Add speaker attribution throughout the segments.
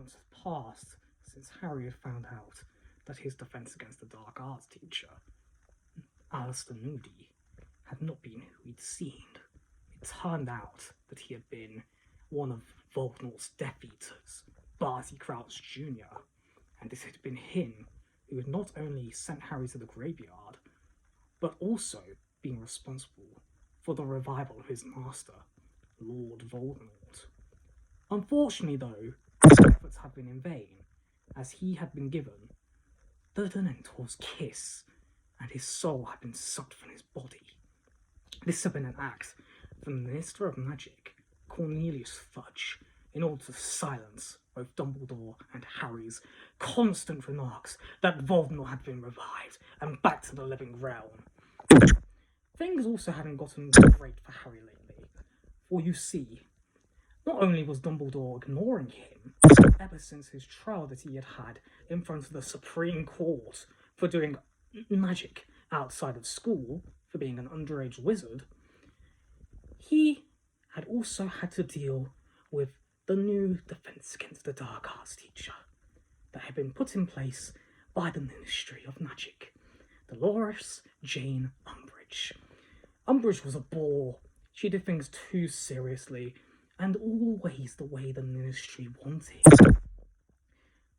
Speaker 1: months had passed since Harry had found out that his Defence Against the Dark Arts teacher, Alistair Moody, had not been who he'd seemed. It turned out that he had been one of Voldemort's Death Eaters, Barty Crouch Jr., and it had been him who had not only sent Harry to the graveyard, but also been responsible for the revival of his master, Lord Voldemort. Unfortunately, though, his efforts had been in vain, as he had been given the Dementor's kiss, and his soul had been sucked from his body. This had been an act from the Minister of Magic, Cornelius Fudge, in order to silence both Dumbledore and Harry's constant remarks that Voldemort had been revived and back to the living realm. Things also hadn't gotten great for Harry lately, for you see, not only was Dumbledore ignoring him, ever since his trial that he had had in front of the Supreme Court for doing magic outside of school, for being an underage wizard, he had also had to deal with the new Defence Against the Dark Arts teacher that had been put in place by the Ministry of Magic, Dolores Jane Unbridge. Unbridge was a bore. She did things too seriously, and always the way the Ministry wanted.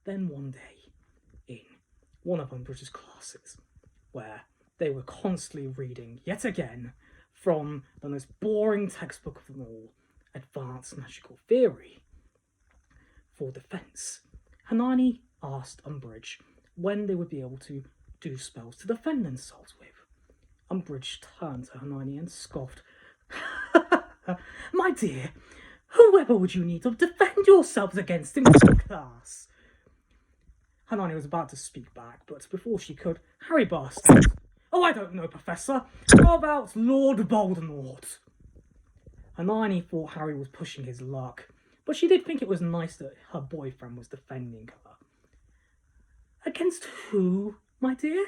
Speaker 1: Then one day, in one of Umbridge's classes, where they were constantly reading, yet again, from the most boring textbook of them all, Advanced Magical Theory for Defence, Hermione asked Umbridge when they would be able to do spells to defend themselves with. Umbridge turned to Hermione and scoffed, "My dear, whoever would you need to defend yourselves against in your class?" Hermione was about to speak back, but before she could, Harry burst out, "Oh, I don't know, Professor. How about Lord Voldemort?" Hermione thought Harry was pushing his luck, but she did think it was nice that her boyfriend was defending her. "Against who, my dear?"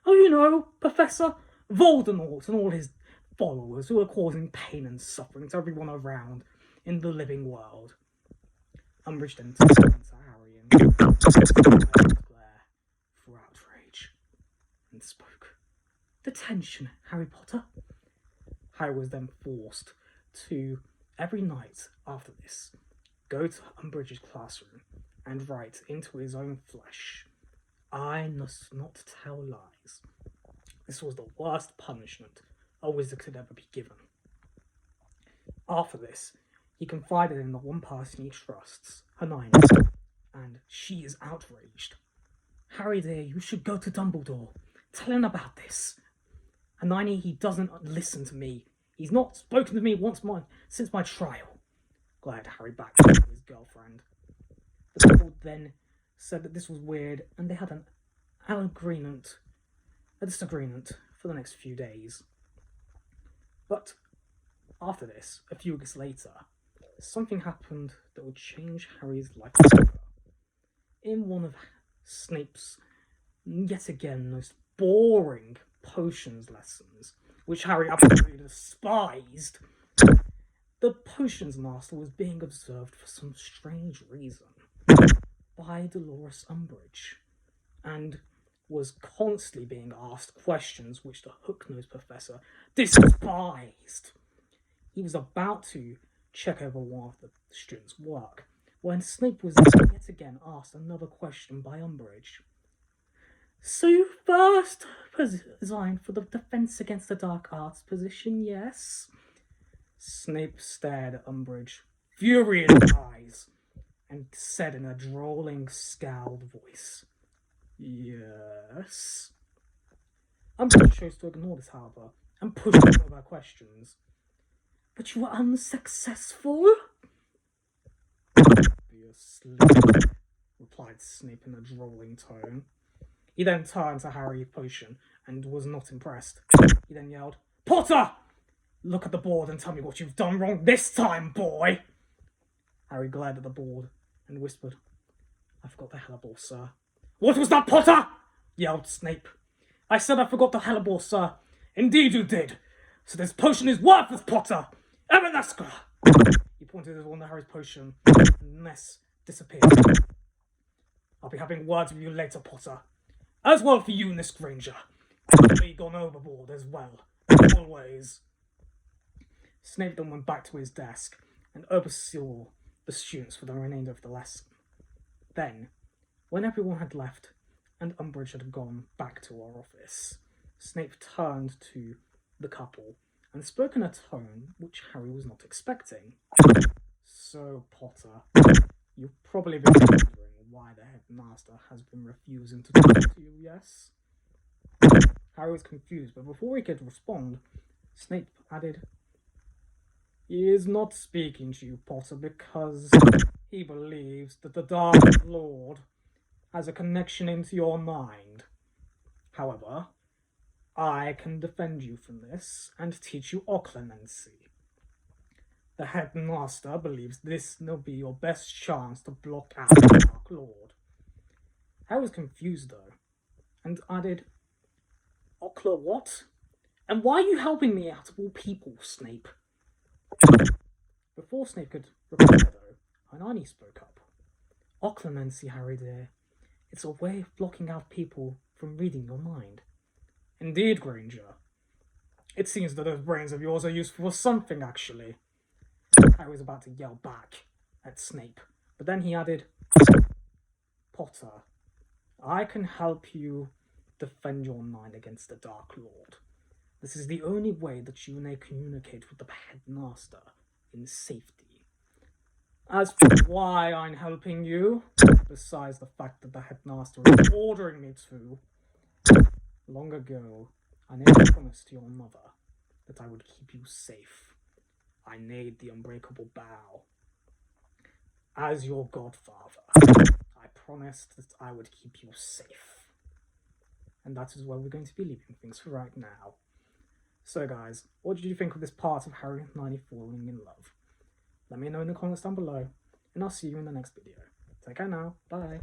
Speaker 1: "Oh, you know, Professor Voldemort and all his followers who are causing pain and suffering to everyone around in the living world." Umbridge then turned to Harry and glare for outrage and spoke. "Detention, Harry Potter." Harry was then forced to, every night after this, go to Umbridge's classroom and write into his own flesh, "I must not tell lies." This was the worst punishment a wizard could ever be given. After this, he confided in the one person he trusts, Hermione, and she is outraged. "Harry dear, you should go to Dumbledore. Tell him about this." "Hermione, he doesn't listen to me. He's not spoken to me since my trial," glared Harry back to his girlfriend. The couple then said that this was weird, and they had a disagreement for the next few days. But after this, a few weeks later, something happened that would change Harry's life forever. In one of Snape's, yet again, most boring potions lessons, which Harry absolutely despised, the potions master was being observed for some strange reason by Dolores Umbridge, and was constantly being asked questions which the hook-nosed professor despised. He was about to check over one of the students' work when Snape was yet again asked another question by Unbridge. "So you first resigned for the Defence Against the Dark Arts position, yes?" Snape stared at Unbridge, fury in his eyes, and said in a drawling, scowled voice, "Yes." Umbridge chose to ignore this, however, and pushed on with her questions. "But you were unsuccessful?" "Be asleep," replied Snape in a drawling tone. He then turned to Harry Potion and was not impressed. He then yelled, "Potter! Look at the board and tell me what you've done wrong this time, boy!" Harry glared at the board and whispered, "I forgot the hellebore, sir." "What was that, Potter?" yelled Snape. "I said I forgot the hellebore, sir." "Indeed you did. So this potion is worthless, Potter. Evanesca!" He pointed his wand at Harry's potion, and this disappeared. I'll be having words with you later, Potter. As well for you, Miss Granger. Probably gone overboard as well. Always. Snape then went back to his desk and oversaw the students for the remainder of the lesson. Then, when everyone had left and Unbridge had gone back to our office, Snape turned to the couple and spoke in a tone which Harry was not expecting. So, Potter, you've probably been wondering why the headmaster has been refusing to talk to you, yes? Harry was confused, but before he could respond, Snape added, "He is not speaking to you, Potter, because he believes that the Dark Lord has a connection into your mind. However, I can defend you from this and teach you occlumency. The headmaster believes this will be your best chance to block out the Dark Lord." Harry was confused though, and added, "Occlu what? And why are you helping me out of all people, Snape?" Before Snape could reply though, Hermione spoke up. "Occlumency, Harry dear. It's a way of blocking out people from reading your mind." "Indeed, Granger. It seems that those brains of yours are useful for something, actually." Harry was about to yell back at Snape, but then he added, "Potter, I can help you defend your mind against the Dark Lord. This is the only way that you may communicate with the headmaster in safety. As for why I'm helping you, besides the fact that the headmaster is ordering me to, long ago, I made a promise to your mother that I would keep you safe. I made the unbreakable vow. As your godfather, I promised that I would keep you safe. And that is where we're going to be leaving things for right now. So guys, what did you think of this part of Harry and Hermione falling in love? Let me know in the comments down below, and I'll see you in the next video. Take care now, bye.